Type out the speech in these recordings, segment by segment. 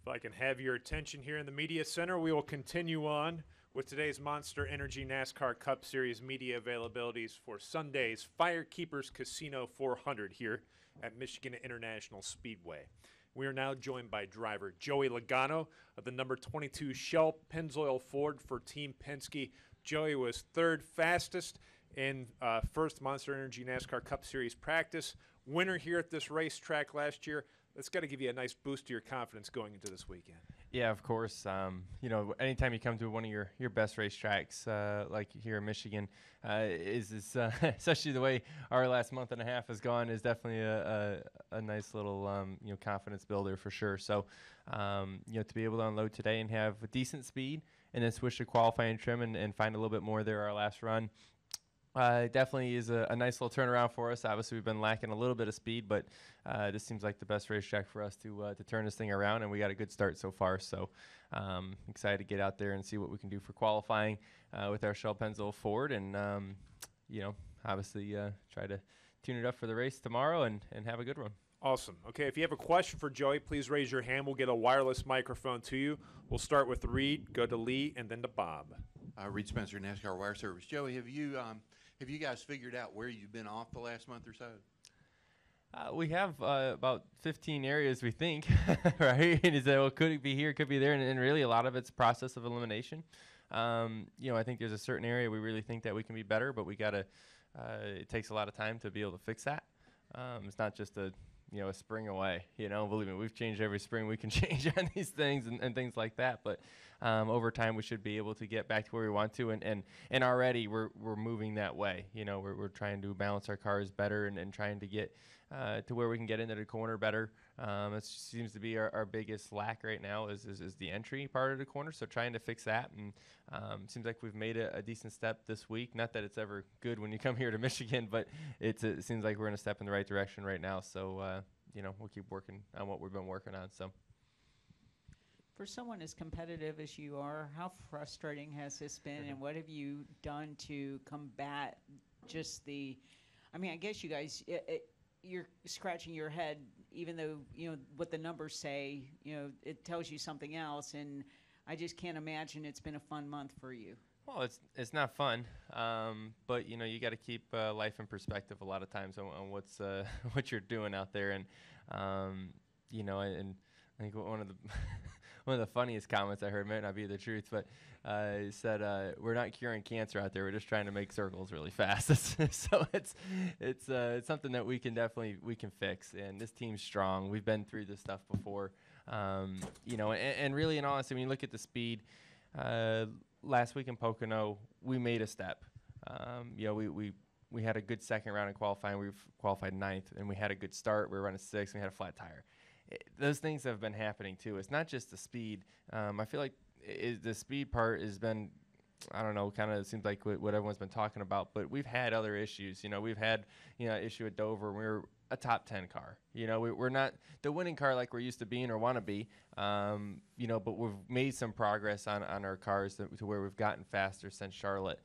If I can have your attention here in the Media Center, we will continue on with today's Monster Energy NASCAR Cup Series media availabilities for Sunday's Firekeepers Casino 400 here at Michigan International Speedway. We are now joined by driver Joey Logano of the number 22 Shell Pennzoil Ford for Team Penske. Joey was third fastest in first Monster Energy NASCAR Cup Series practice. Winner here at this racetrack last year. That's got to give you a nice boost to your confidence going into this weekend. Yeah, of course. Anytime you come to one of your best racetracks, like here in Michigan, especially the way our last month and a half has gone, is definitely a nice little confidence builder for sure. So to be able to unload today and have a decent speed, and then switch to qualifying trim and find a little bit more there our last run. Definitely is a nice little turnaround for us. Obviously, we've been lacking a little bit of speed, but this seems like the best racetrack for us to turn this thing around, and we got a good start so far. So excited to get out there and see what we can do for qualifying with our Shell Pennzoil Ford, and obviously try to tune it up for the race tomorrow and have a good one. Awesome. Okay, if you have a question for Joey, please raise your hand. We'll get a wireless microphone to you. We'll start with Reed, go to Lee, and then to Bob. Reed Spencer, NASCAR Wire Service. Joey, have you guys figured out where you've been off the last month or so? We have about 15 areas we think, right? And is that, well, could it be here, could be there, and really a lot of it's process of elimination. I think there's a certain area we really think that we can be better, but we gotta. It takes a lot of time to be able to fix that. It's not just a spring away. Believe me, we've changed every spring we can change on these things and things like that. But over time, we should be able to get back to where we want to, and already we're moving that way. We're trying to balance our cars better and trying to get to where we can get into the corner better. It seems to be our biggest lack right now is the entry part of the corner. So trying to fix that, and it seems like we've made a decent step this week. Not that it's ever good when you come here to Michigan, but it seems like we're in a step in the right direction right now. So we'll keep working on what we've been working on. So. For someone as competitive as you are, how frustrating has this been, and what have you done to combat just I guess you guys, you're scratching your head, even though, what the numbers say, it tells you something else, and I just can't imagine it's been a fun month for you. Well, it's not fun, but you got to keep life in perspective a lot of times on what's what you're doing out there, and and I think one of the funniest comments I heard, might not be the truth, but he said, "We're not curing cancer out there. We're just trying to make circles really fast." So it's something that we can fix. And this team's strong. We've been through this stuff before, and really, in honesty, when you look at the speed, last week in Pocono, we made a step. We had a good second round in qualifying. We've qualified 9th, and we had a good start. We were running 6th, and we had a flat tire. Those things have been happening too. It's not just the speed. I feel like the speed part has been, I don't know, kind of seems like what everyone's been talking about. But we've had other issues. We've had issue at Dover. We were a top 10 car. We're not the winning car like we're used to being or want to be. But we've made some progress on our cars to where we've gotten faster since Charlotte.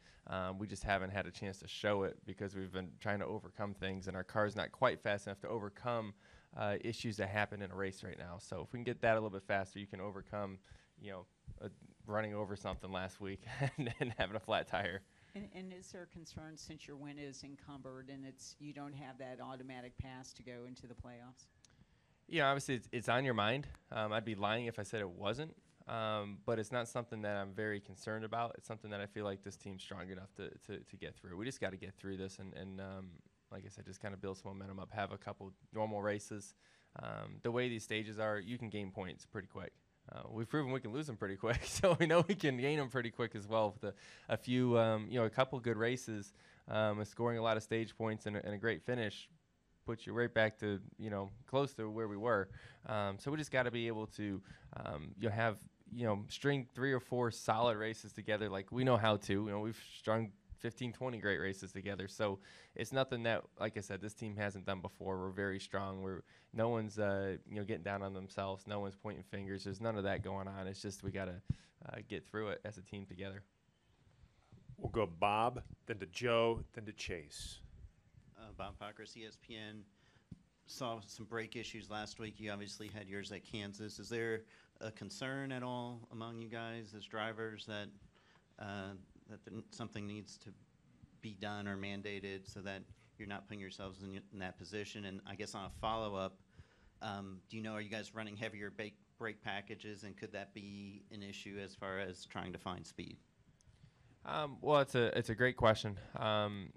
We just haven't had a chance to show it because we've been trying to overcome things, and our car's not quite fast enough to overcome issues that happen in a race right now. So if we can get that a little bit faster, you can overcome, running over something last week and having a flat tire. And is there a concern, since your win is encumbered and you don't have that automatic pass to go into the playoffs? Yeah, obviously it's on your mind. I'd be lying if I said it wasn't. But it's not something that I'm very concerned about. It's something that I feel like this team's strong enough to get through. We just got to get through this and like I said, just kind of build some momentum up, have a couple normal races. The way these stages are, you can gain points pretty quick. We've proven we can lose them pretty quick, so we know we can gain them pretty quick as well with a couple good races, scoring a lot of stage points and a great finish puts you right back to, close to where we were. So we just got to be able to, string 3 or 4 solid races together like we know how to. We've strung 15, 20 great races together. So it's nothing that, like I said, this team hasn't done before. We're very strong. No one's getting down on themselves. No one's pointing fingers. There's none of that going on. It's just we got to get through it as a team together. We'll go Bob, then to Joe, then to Chase. Bob Pockris, ESPN. Saw some brake issues last week. You obviously had yours at Kansas. Is there a concern at all among you guys as drivers that something needs to be done or mandated so that you're not putting yourselves in that position? And I guess on a follow-up, do you know, are you guys running heavier brake packages, and could that be an issue as far as trying to find speed? Well, it's a great question.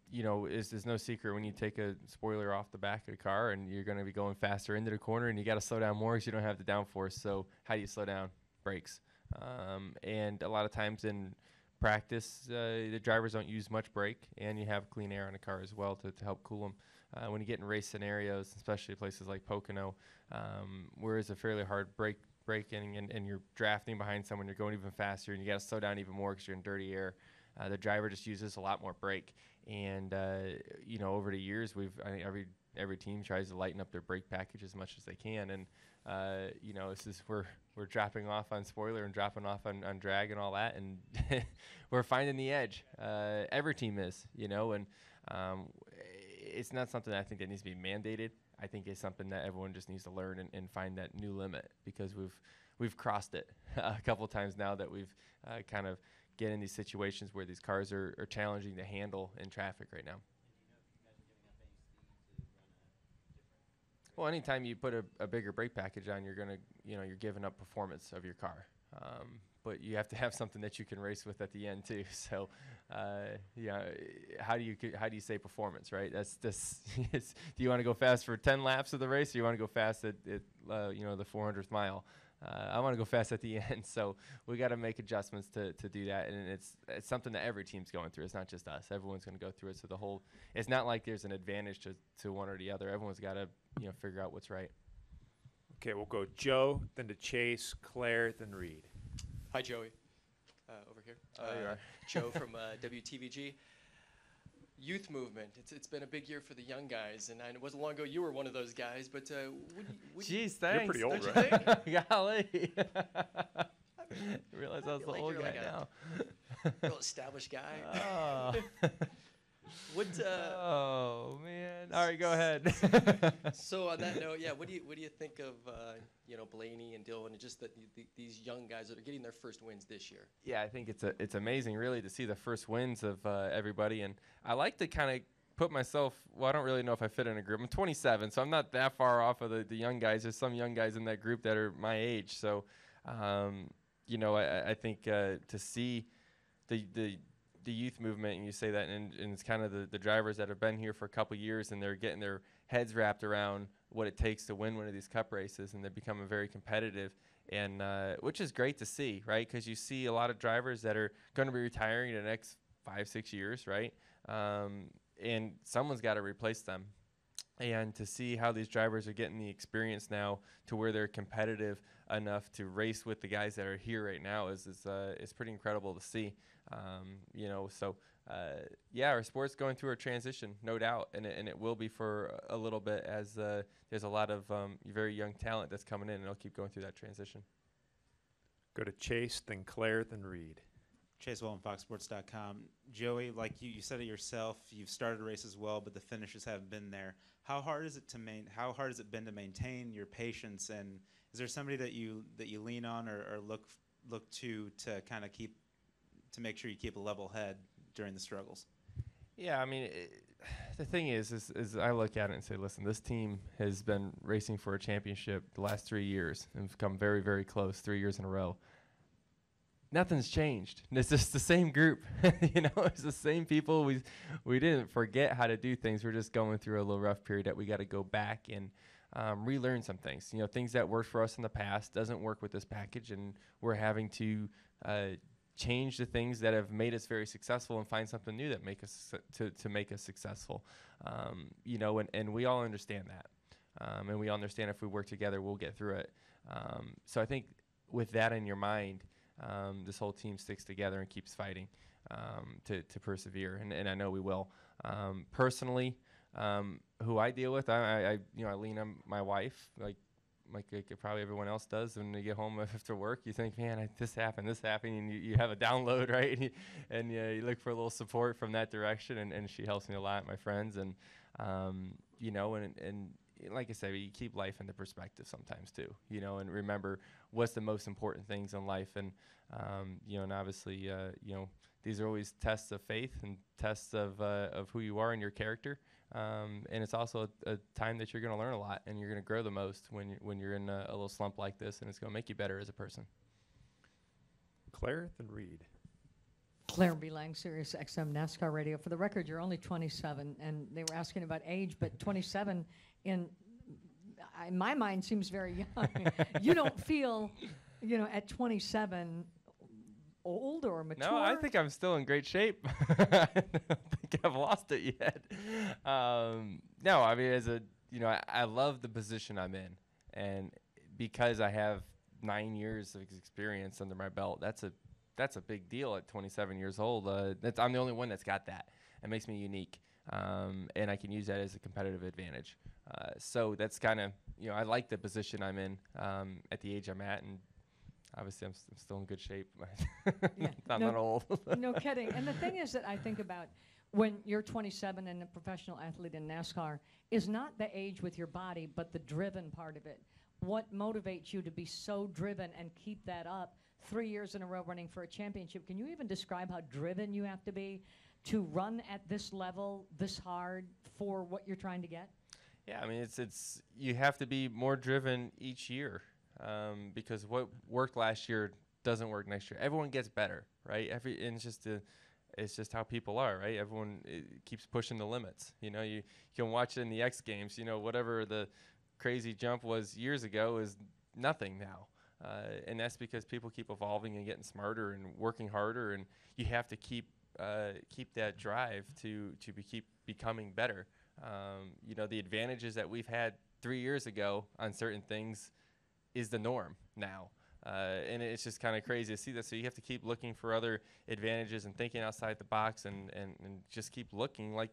You know, there's no secret when you take a spoiler off the back of the car and you're going to be going faster into the corner, and you got to slow down more because you don't have the downforce. So how do you slow down? Brakes. And a lot of times in practice, the drivers don't use much brake, and you have clean air on the car as well to help cool them. When you get in race scenarios, especially places like Pocono, where it's a fairly hard braking and you're drafting behind someone, you're going even faster, and you got to slow down even more because you're in dirty air. The driver just uses a lot more brake, and you know, over the years, I think every team tries to lighten up their brake package as much as they can, and you know, we're dropping off on spoiler and dropping off on drag and all that, and we're finding the edge. Every team is, you know, and it's not something that I think that needs to be mandated. I think it's something that everyone just needs to learn and find that new limit, because we've crossed it a couple of times now that we've kind of get in these situations where these cars are challenging to handle in traffic right now. Well, anytime you put a bigger brake package on, you're giving up performance of your car. But you have to have something that you can race with at the end too. So, yeah, how do you say performance, right? That's this. Do you want to go fast for 10 laps of the race, or you want to go fast at the 400th mile? I want to go fast at the end. So we got to make adjustments to do that, and it's something that every team's going through. It's not just us. Everyone's going to go through it. So it's not like there's an advantage to one or the other. Everyone's got to figure out what's right. Okay, we'll go Joe, then to Chase, Claire, then Reed. Hi, Joey. Over here. You are. Joe from WTVG. Youth movement. It's been a big year for the young guys, and it wasn't long ago you were one of those guys. But jeez, thanks. You're pretty old, don't right? you think? Golly. I realize I was the like old you're guy like now. Real established guy. Oh. What? Oh man! All right, go ahead. So on that note, yeah, what do you think of Blaney and Dylan, and just that these young guys that are getting their first wins this year? Yeah, I think it's amazing, really, to see the first wins of everybody, and I like to kind of put myself. Well, I don't really know if I fit in a group. I'm 27, so I'm not that far off of the young guys. There's some young guys in that group that are my age, so I think to see the youth movement, and you say that, and it's kind of the drivers that have been here for a couple years, and they're getting their heads wrapped around what it takes to win one of these cup races, and they're becoming very competitive, and which is great to see, right? Because you see a lot of drivers that are going to be retiring in the next 5-6 years, right? And someone's got to replace them. And to see how these drivers are getting the experience now to where they're competitive enough to race with the guys that are here right now is pretty incredible to see. Our sport's going through a transition, no doubt, and it will be for a little bit, as there's a lot of very young talent that's coming in, and it'll keep going through that transition. Go to Chase, then Claire, then Reed. Chase Wellman, FoxSports.com. Joey, like you said it yourself, you've started a race as well, but the finishes haven't been there. How hard has it been to maintain your patience, and is there somebody that you lean on or look to kind of to make sure you keep a level head during the struggles? Yeah, I mean, the thing is I look at it and say, listen, this team has been racing for a championship the last 3 years and have come very, very close 3 years in a row. Nothing's changed. It's just the same group. It's the same people. We didn't forget how to do things. We're just going through a little rough period that we got to go back and relearn some things. Things that worked for us in the past doesn't work with this package, and we're having to change the things that have made us very successful and find something new that make us to make us successful. And we all understand that, and we all understand if we work together, we'll get through it. So I think with that in your mind, this whole team sticks together and keeps fighting to persevere, and I know we will. Personally, who I deal with, I lean on my wife, like probably everyone else does. When you get home after work, you think, man, this happened, and you have a download, right? and you look for a little support from that direction, and she helps me a lot, my friends, and like I said, you keep life into perspective sometimes too, and remember what's the most important things in life. And, and obviously, these are always tests of faith and tests of who you are and your character. And it's also a time that you're going to learn a lot and you're going to grow the most when you're in a little slump like this, and it's going to make you better as a person. Claire, then Reed. Claire B. Lang, Sirius XM NASCAR Radio. For the record, you're only 27, and they were asking about age, but 27 in my mind seems very young. You don't feel, at 27 old or mature? No, I think I'm still in great shape. I don't think I've lost it yet. No, I mean, I love the position I'm in, and because I have 9 years of experience under my belt, that's a big deal at 27 years old. I'm the only one that's got that. It makes me unique, and I can use that as a competitive advantage. So that's kind of, I like the position I'm in at the age I'm at, and obviously I'm still in good shape. Yeah. I'm not old. No kidding. And the thing is that I think about when you're 27 and a professional athlete in NASCAR is not the age with your body, but the driven part of it. What motivates you to be so driven and keep that up 3 years in a row running for a championship? Can you even describe how driven you have to be to run at this level, this hard for what you're trying to get? Yeah, I mean, it's you have to be more driven each year because what worked last year doesn't work next year. Everyone gets better, right? And it's just how people are, right? Everyone keeps pushing the limits. You can watch it in the X Games. Whatever the crazy jump was years ago is nothing now. And that's because people keep evolving and getting smarter and working harder, and you have to keep that drive to keep becoming better. The advantages that we've had 3 years ago on certain things is the norm now. And it's just kind of crazy to see that. So you have to keep looking for other advantages and thinking outside the box and just keep looking like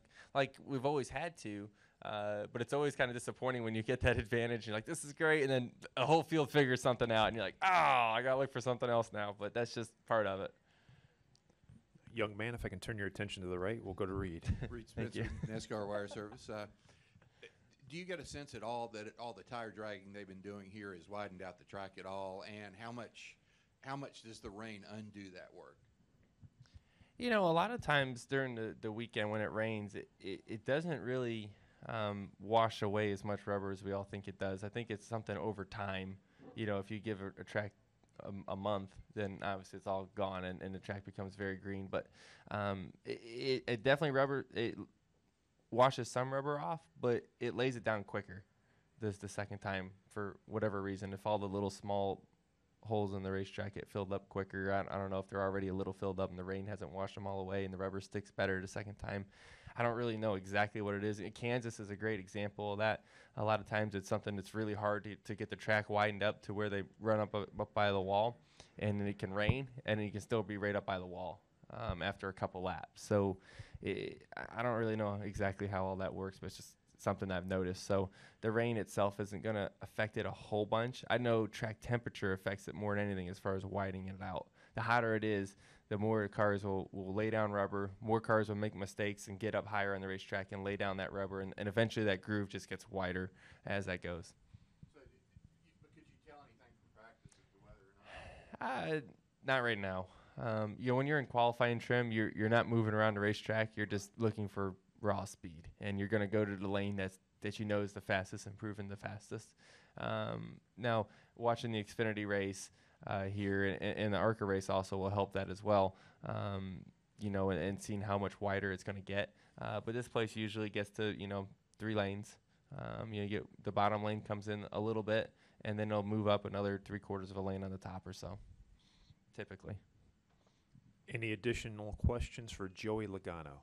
we've always had to. But it's always kind of disappointing when you get that advantage. You're like, this is great. And then the whole field figures something out. And you're like, I got to look for something else now. But that's just part of it. Young man, if I can turn your attention to the right, we'll go to Reed. Reed Thank Spencer, NASCAR Wire Service. Do you get a sense at all that all the tire dragging they've been doing here has widened out the track at all? And how much does the rain undo that work? A lot of times during the weekend when it rains, it doesn't really wash away as much rubber as we all think it does. I think it's something over time. If you give a track a month, then obviously it's all gone and the track becomes very green. But it definitely it washes some rubber off, but it lays it down quicker the second time for whatever reason. If all the little small holes in the racetrack get filled up quicker, I don't know if they're already a little filled up and the rain hasn't washed them all away and the rubber sticks better the second time. I don't really know exactly what it is. Kansas is a great example of that. A lot of times it's something that's really hard to get the track widened up to where they run up by the wall, and it can rain, and you can still be right up by the wall after a couple laps. So I don't really know exactly how all that works, but it's just something I've noticed. So the rain itself isn't going to affect it a whole bunch. I know track temperature affects it more than anything as far as widening it out. The hotter it is, the more cars will lay down rubber, more cars will make mistakes and get up higher on the racetrack and lay down that rubber, and eventually that groove just gets wider as that goes. So could you tell anything from practice as to whether or not? Not right now. When you're in qualifying trim, you're not moving around the racetrack. You're just looking for raw speed, and you're going to go to the lane that is the fastest and proven the fastest. Now, watching the Xfinity race here and the ARCA race also will help that as well, and seeing how much wider it's going to get. But this place usually gets to, 3 lanes. You get the bottom lane comes in a little bit, and then it'll move up another 3/4 of a lane on the top or so, typically. Any additional questions for Joey Logano?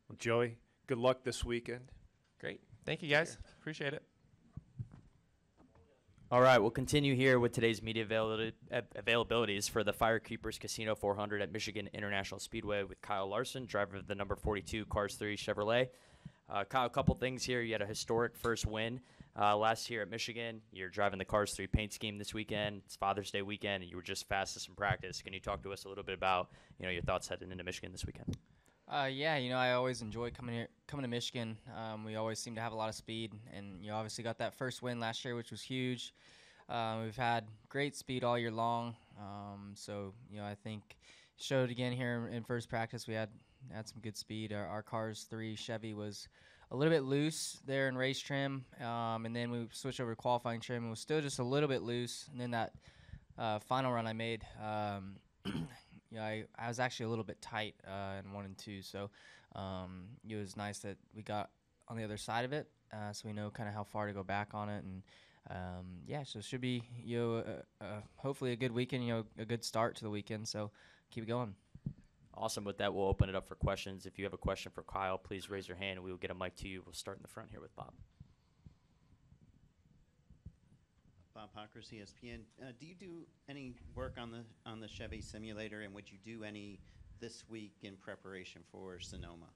Well, Joey, good luck this weekend. Great. Thank you, guys. Appreciate it. All right, we'll continue here with today's media availabilities for the Firekeepers Casino 400 at Michigan International Speedway with Kyle Larson, driver of the number 42 Cars 3 Chevrolet. Kyle, a couple things here. You had a historic first win last year at Michigan. You're driving the Cars 3 paint scheme this weekend. It's Father's Day weekend, and you were just fastest in practice. Can you talk to us a little bit about your thoughts heading into Michigan this weekend? Yeah, I always enjoy coming to Michigan. We always seem to have a lot of speed, and obviously got that first win last year, which was huge. We've had great speed all year long, so I think showed again here in first practice. We had some good speed. Our Cars 3 Chevy was a little bit loose there in race trim, and then we switched over to qualifying trim and was still just a little bit loose. And then that final run I made. I was actually a little bit tight in 1 and 2, so it was nice that we got on the other side of it, so we know kind of how far to go back on it, and so it should be hopefully a good weekend, a good start to the weekend. So keep it going. Awesome. With that, we'll open it up for questions. If you have a question for Kyle, please raise your hand, and we will get a mic to you. We'll start in the front here with Bob. Bob Hockers, ESPN. Do you do any work on the Chevy simulator, and would you do any this week in preparation for Sonoma?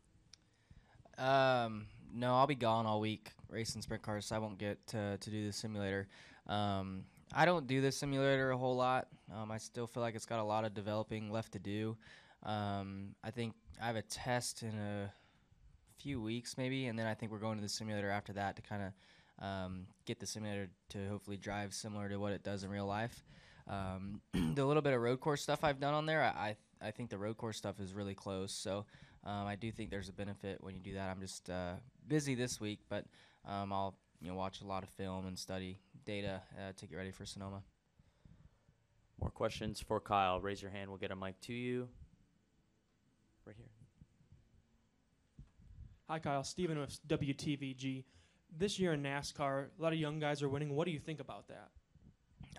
No, I'll be gone all week racing sprint cars, so I won't get to do the simulator. I don't do the simulator a whole lot. I still feel like it's got a lot of developing left to do. I think I have a test in a few weeks maybe, and then I think we're going to the simulator after that to kind of get the simulator to hopefully drive similar to what it does in real life. The little bit of road course stuff I've done on there, I think the road course stuff is really close, so I do think there's a benefit when you do that. I'm just busy this week, but I'll watch a lot of film and study data to get ready for Sonoma. More questions for Kyle. Raise your hand. We'll get a mic to you. Right here. Hi, Kyle. Steven with WTVG. This year in NASCAR, a lot of young guys are winning. What do you think about that?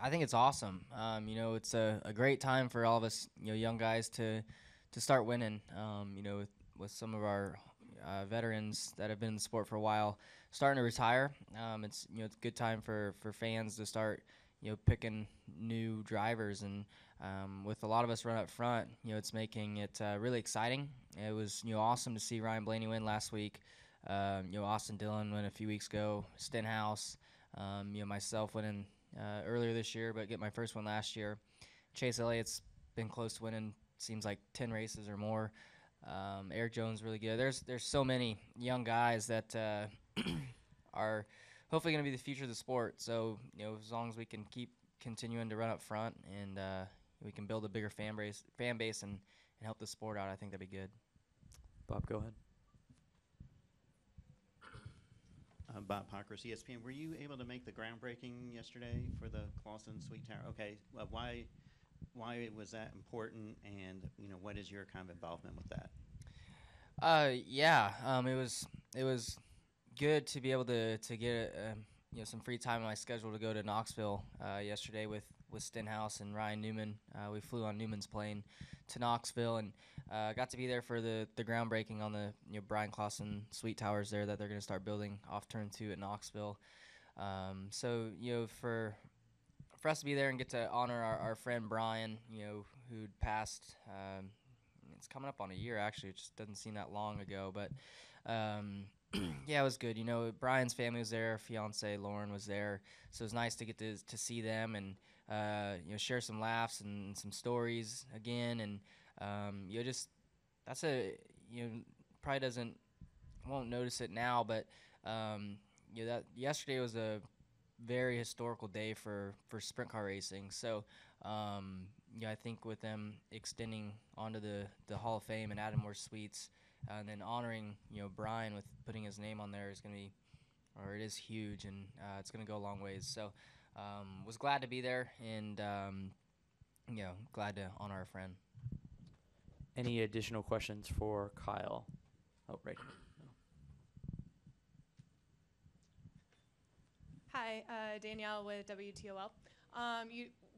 I think it's awesome. It's a great time for all of us, young guys to start winning. With some of our veterans that have been in the sport for a while starting to retire, it's a good time for fans to start picking new drivers, and with a lot of us run up front, it's making it really exciting. It was awesome to see Ryan Blaney win last week. Austin Dillon went a few weeks ago. Stenhouse, myself winning earlier this year, but get my first one last year. Chase Elliott's been close to winning, seems like 10 races or more. Eric Jones really good. There's so many young guys that are hopefully going to be the future of the sport. So as long as we can keep continuing to run up front and we can build a bigger fan base and help the sport out, I think that'd be good. Bob, go ahead. Bob Hockers, ESPN. Were you able to make the groundbreaking yesterday for the Clawson Sweet Tower? Okay, why was that important, and what is your kind of involvement with that? It was good to be able to get some free time in my schedule to go to Knoxville yesterday with Stenhouse and Ryan Newman. We flew on Newman's plane to Knoxville and got to be there for the groundbreaking on the Brian Clawson Sweet Towers there that they're going to start building off Turn 2 at Knoxville. For us to be there and get to honor our friend Brian, who'd passed, it's coming up on a year actually. It just doesn't seem that long ago, but it was good. Brian's family was there, fiance Lauren was there, so it was nice to get to see them and share some laughs and some stories again, and probably won't notice it now, but that yesterday was a very historical day for sprint car racing. So I think with them extending onto the Hall of Fame and adding more suites, and then honoring Brian with putting his name on there it is huge, and it's going to go a long ways. So was glad to be there, and glad to honor our friend. Any additional questions for Kyle? Oh, right here. Hi, Danielle with WTOL.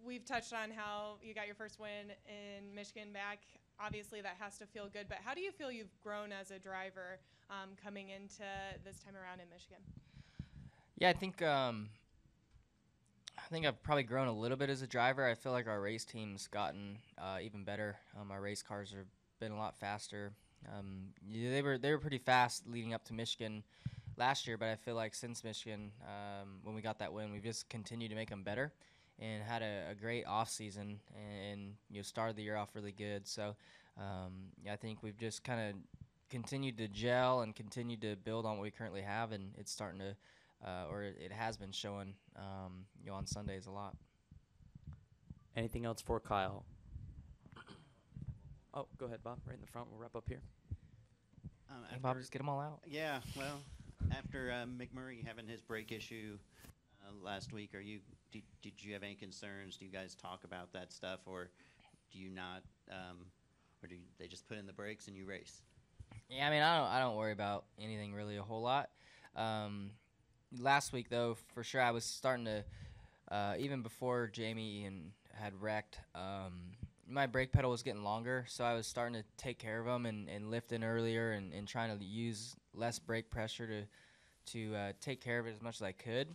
We've touched on how you got your first win in Michigan back. Obviously, that has to feel good, but how do you feel you've grown as a driver coming into this time around in Michigan? Yeah, I think I've probably grown a little bit as a driver. I feel like our race team's gotten even better. Our race cars have been a lot faster. They were pretty fast leading up to Michigan last year, but I feel like since Michigan, when we got that win, we've just continued to make them better and had a great off season and started the year off really good. So I think we've just kind of continued to gel and continued to build on what we currently have, and it's starting to, or it has been showing, on Sundays a lot. Anything else for Kyle? Oh, go ahead, Bob. Right in the front. We'll wrap up here. Hey, Bob, just get them all out. Yeah, well, after McMurray having his brake issue last week, did you have any concerns? Do you guys talk about that stuff, or do you not, or do they just put in the brakes and you race? Yeah, I mean, I don't worry about anything really a whole lot. Last week, though, for sure, I was starting to, even before Jamie had wrecked, my brake pedal was getting longer, so I was starting to take care of them and lifting earlier and trying to use less brake pressure to take care of it as much as I could.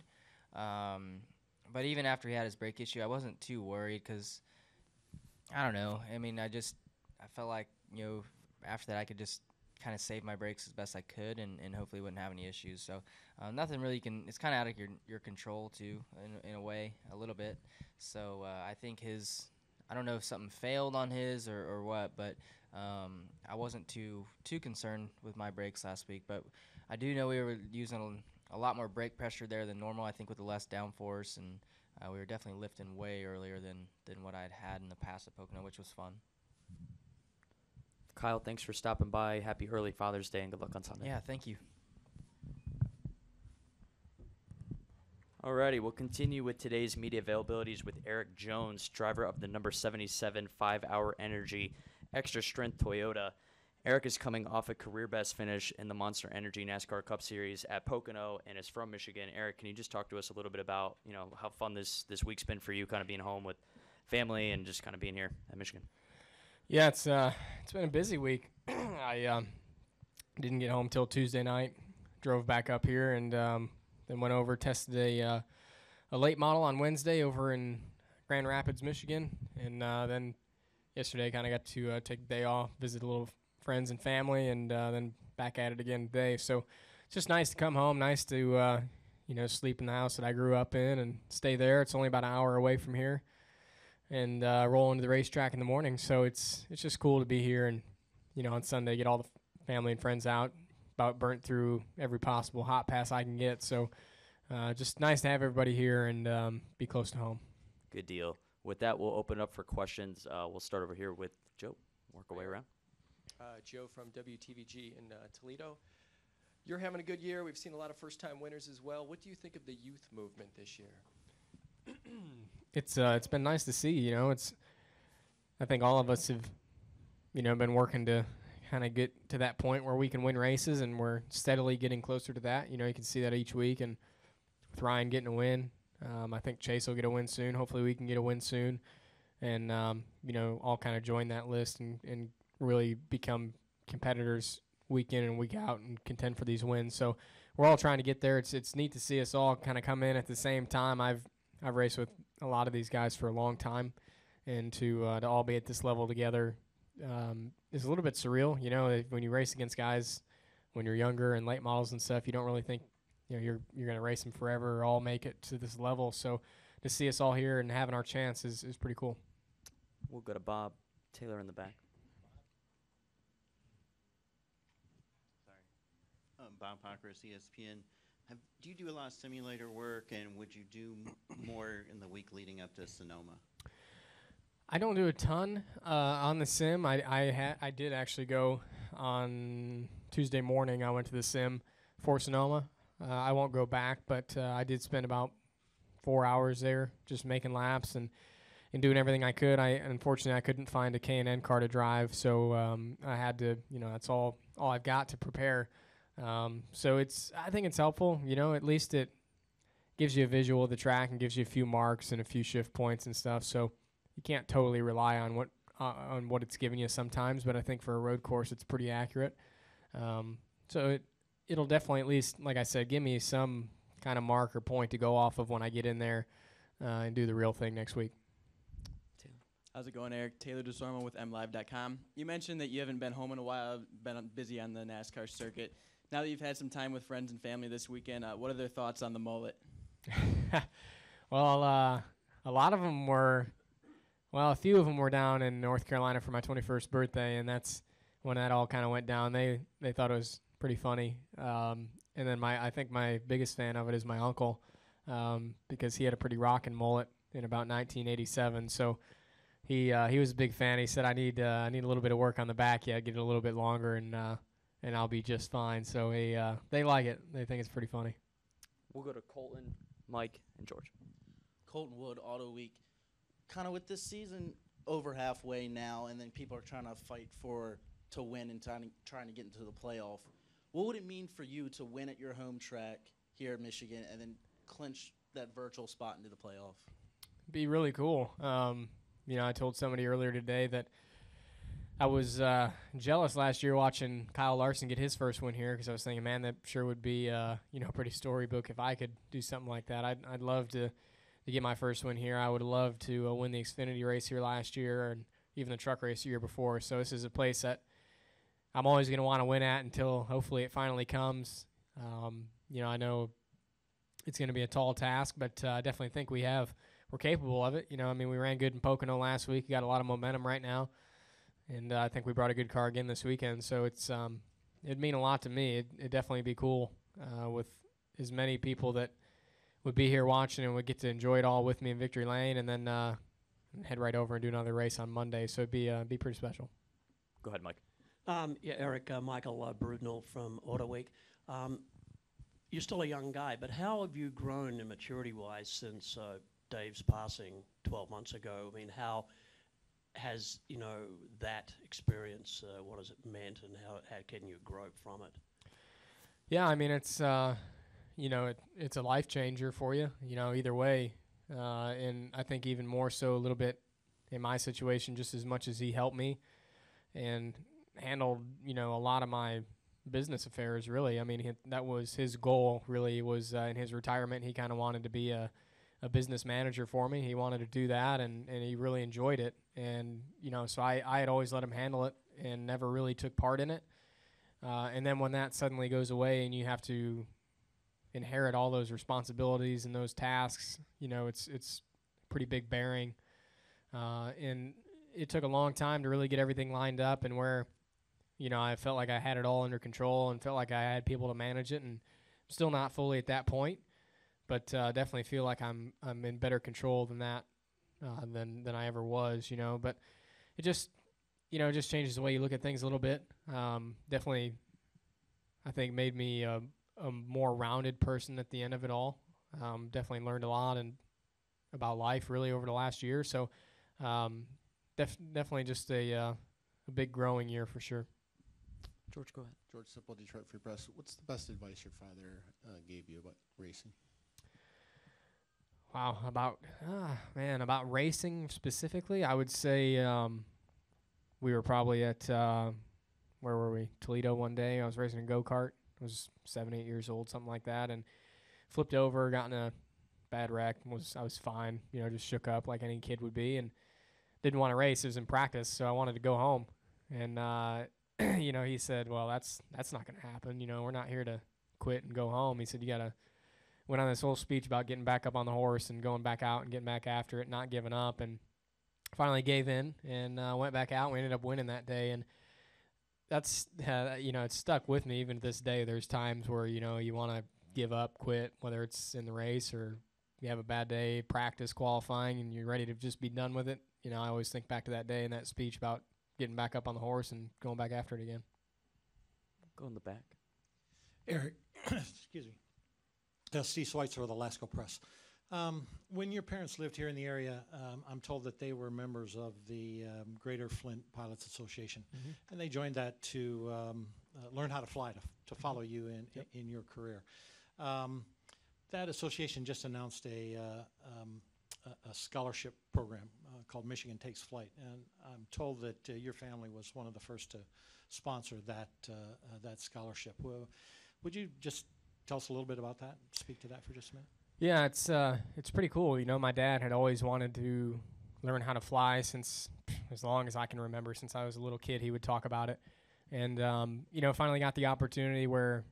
But even after he had his brake issue, I wasn't too worried because, I don't know. I mean, I felt like, after that I could just kind of save my brakes as best I could and hopefully wouldn't have any issues. So nothing really it's kind of out of your control too, in a way, a little bit. So I think I don't know if something failed on his or what, but I wasn't too concerned with my brakes last week. But I do know we were using a lot more brake pressure there than normal, I think, with the less downforce, and we were definitely lifting way earlier than what I'd had in the past at Pocono, which was fun. Kyle, thanks for stopping by. Happy early Father's Day and good luck on Sunday. Yeah, thank you. Alrighty, we'll continue with today's media availabilities with Erik Jones, driver of the number 77 5-Hour Energy Extra Strength Toyota. Erik is coming off a career best finish in the Monster Energy NASCAR Cup Series at Pocono and is from Michigan. Erik, can you just talk to us a little bit about, how fun this week's been for you, kind of being home with family and just kind of being here at Michigan? Yeah, it's been a busy week. I didn't get home till Tuesday night. Drove back up here and then went over, tested a late model on Wednesday over in Grand Rapids, Michigan, and then yesterday kind of got to take the day off, visit a little friends and family, and then back at it again today. So it's just nice to come home, nice to sleep in the house that I grew up in and stay there. It's only about an hour away from here. And roll into the racetrack in the morning. So it's just cool to be here and, on Sunday get all the family and friends out. About burnt through every possible hot pass I can get. So just nice to have everybody here and be close to home. Good deal. With that, we'll open up for questions. We'll start over here with Joe. Work our way around. Joe from WTVG in Toledo. You're having a good year. We've seen a lot of first-time winners as well. What do you think of the youth movement this year? It's been nice to see. I think all of us have, been working to kind of get to that point where we can win races, and we're steadily getting closer to that. You can see that each week, and with Ryan getting a win, I think Chase will get a win soon. Hopefully we can get a win soon, and all kind of join that list and really become competitors week in and week out and contend for these wins. So we're all trying to get there. It's neat to see us all kind of come in at the same time. I've raced with a lot of these guys for a long time, and to all be at this level together is a little bit surreal. When you race against guys when you're younger and late models and stuff, you don't really think you're going to race them forever or all make it to this level. So to see us all here and having our chance is pretty cool. We'll go to Bob Taylor in the back. Sorry. Bob Parker, ESPN. Do you do a lot of simulator work, and would you do more in the week leading up to Sonoma? I don't do a ton on the sim. I did actually go on Tuesday morning. I went to the sim for Sonoma. I won't go back, but I did spend about 4 hours there just making laps and doing everything I could. Unfortunately, I couldn't find a K&N car to drive, so I had to, that's all I've got to prepare. So I think it's helpful, at least it gives you a visual of the track and gives you a few marks and a few shift points and stuff. So you can't totally rely on what it's giving you sometimes, but I think for a road course, it's pretty accurate. So it'll definitely, at least, like I said, give me some kind of mark or point to go off of when I get in there and do the real thing next week. How's it going, Erik? Taylor DeSormo with MLive.com. You mentioned that you haven't been home in a while, been busy on the NASCAR circuit. Now that you've had some time with friends and family this weekend, what are their thoughts on the mullet? Well, a lot of them were, a few of them were down in North Carolina for my 21st birthday, and that's when that all kind of went down, they thought it was pretty funny. And then I think my biggest fan of it is my uncle, because he had a pretty rockin' mullet in about 1987. So he was a big fan. He said, I need a little bit of work on the back yet, get it a little bit longer, and I'll be just fine. So they like it. They think it's pretty funny. We'll go to Colton, Mike, and George. Colton Wood, Auto Week. Kind of with this season over halfway now, and then people are trying to fight to win and trying to get into the playoff. What would it mean for you to win at your home track here in Michigan and then clinch that virtual spot into the playoff? Be really cool. I told somebody earlier today that I was jealous last year watching Kyle Larson get his first win here, because I was thinking, man, that sure would be a pretty storybook if I could do something like that. I'd love to get my first win here. I would love to win the Xfinity race here last year and even the truck race the year before. So this is a place that I'm always going to want to win at until hopefully it finally comes. I know it's going to be a tall task, but I definitely think we're capable of it. We ran good in Pocono last week. We got a lot of momentum right now. And I think we brought a good car again this weekend. So it'd mean a lot to me. It'd definitely be cool with as many people that would be here watching and would get to enjoy it all with me in Victory Lane, and then head right over and do another race on Monday. So it'd be pretty special. Go ahead, Mike. Erik, Michael Brudnell from Auto Week. You're still a young guy, but how have you grown maturity-wise since Dave's passing 12 months ago? I mean, how has that experience, what has it meant, and how can you grow from it? Yeah, it's it's a life changer for you, either way, and I think even more so a little bit in my situation, just as much as he helped me and handled a lot of my business affairs, really. That was his goal, really, was in his retirement. He kind of wanted to be a business manager for me. He wanted to do that, and he really enjoyed it. And, so I had always let him handle it and never really took part in it. And then when that suddenly goes away and you have to inherit all those responsibilities and those tasks, it's pretty big bearing. And it took a long time to really get everything lined up and where, I felt like I had it all under control and felt like I had people to manage it, and I'm still not fully at that point. But definitely feel like I'm in better control than that, than I ever was, But it just changes the way you look at things a little bit. Definitely, I think made me a more rounded person at the end of it all. Definitely learned a lot about life really over the last year. So definitely just a big growing year for sure. George, go ahead. George Sipple, Detroit Free Press. What's the best advice your father gave you about racing? Wow, about racing specifically, I would say we were probably at where were we? Toledo one day. I was racing a go-kart. I was 7, 8 years old, something like that, and flipped over, got in a bad wreck. I was fine, just shook up like any kid would be, and didn't want to race. It was in practice, so I wanted to go home. And he said, "Well, that's not going to happen. We're not here to quit and go home." He said, "You gotta." Went on this whole speech about getting back up on the horse and going back out and getting back after it, not giving up, and finally gave in and went back out. We ended up winning that day, and that's it's stuck with me even to this day. There's times where you want to give up, quit, whether it's in the race or you have a bad day, practice, qualifying, and you're ready to just be done with it. I always think back to that day and that speech about getting back up on the horse and going back after it again. Go in the back. Erik, excuse me. Steve Schweitzer of the Lasco Press. When your parents lived here in the area, I'm told that they were members of the Greater Flint Pilots Association, and they joined that to learn how to fly, to follow you in your career. That association just announced a scholarship program called Michigan Takes Flight, and I'm told that your family was one of the first to sponsor that scholarship. Would you just tell us a little bit about that? Speak to that for just a minute. Yeah, it's pretty cool. My dad had always wanted to learn how to fly since as long as I can remember. Since I was a little kid, he would talk about it, and finally got the opportunity where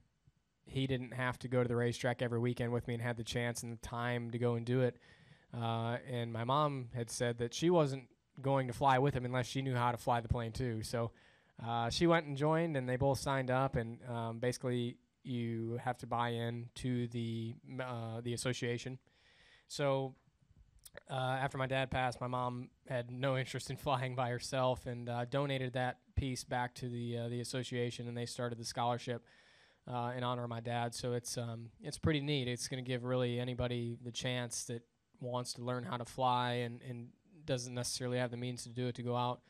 he didn't have to go to the racetrack every weekend with me and had the chance and the time to go and do it. And my mom had said that she wasn't going to fly with him unless she knew how to fly the plane too. So she went and joined, and they both signed up, and basically you have to buy in to the association. So after my dad passed, my mom had no interest in flying by herself, and donated that piece back to the association, and they started the scholarship in honor of my dad. So it's pretty neat. It's going to give really anybody the chance that wants to learn how to fly and doesn't necessarily have the means to do it, to go out,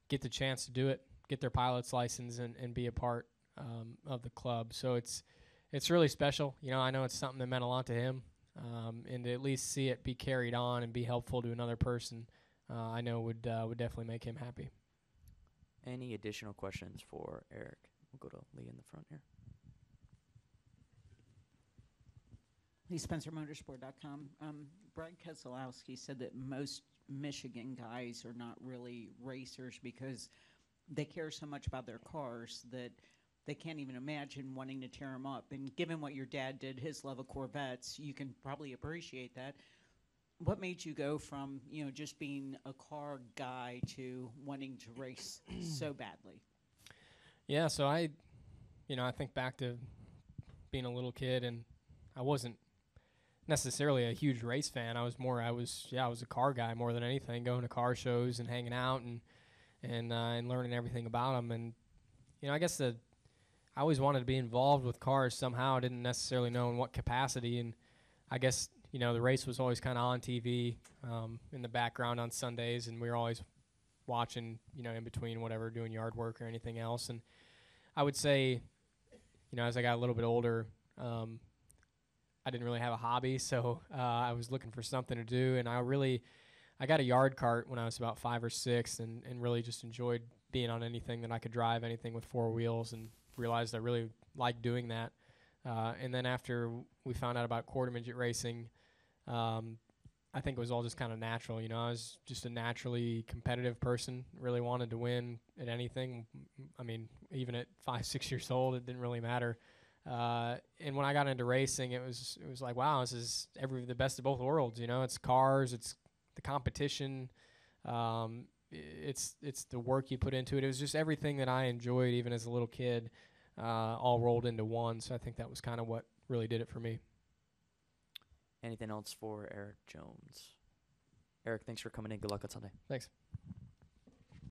get the chance to do it, get their pilot's license, and be a part of the club. So it's really special. You know, I know it's something that meant a lot to him, and to at least see it be carried on and be helpful to another person, I know would definitely make him happy. Any additional questions for Erik? We'll go to Lee in the front here. LeeSpencerMotorsport.com. Brad Keselowski said that most Michigan guys are not really racers because they care so much about their cars that they can't even imagine wanting to tear them up. And given what your dad did, his love of Corvettes, you can probably appreciate that. What made you go from, you know, just being a car guy to wanting to race so badly? Yeah, so I think back to being a little kid, and I wasn't necessarily a huge race fan. I was a car guy more than anything, going to car shows and hanging out and learning everything about them. And you know, I guess I always wanted to be involved with cars somehow. I didn't necessarily know in what capacity, and I guess, you know, the race was always kind of on TV in the background on Sundays, and we were always watching, you know, in between whatever, doing yard work or anything else. And I would say, you know, as I got a little bit older, I didn't really have a hobby, so I was looking for something to do, and I got a yard cart when I was about 5 or 6, and really just enjoyed being on anything that I could drive, anything with 4 wheels, and realized I really liked doing that. And then after we found out about quarter midget racing, I think it was all just kind of natural. You know, I was just a naturally competitive person, really wanted to win at anything. I mean, even at 5, 6 years old, it didn't really matter. And when I got into racing, it was like, wow, this is the best of both worlds. You know, it's cars, it's the competition, it's the work you put into it. It was just everything that I enjoyed, even as a little kid, all rolled into one. So I think that was kind of what really did it for me. Anything else for Erik Jones? Erik, thanks for coming in. Good luck on Sunday. Thanks.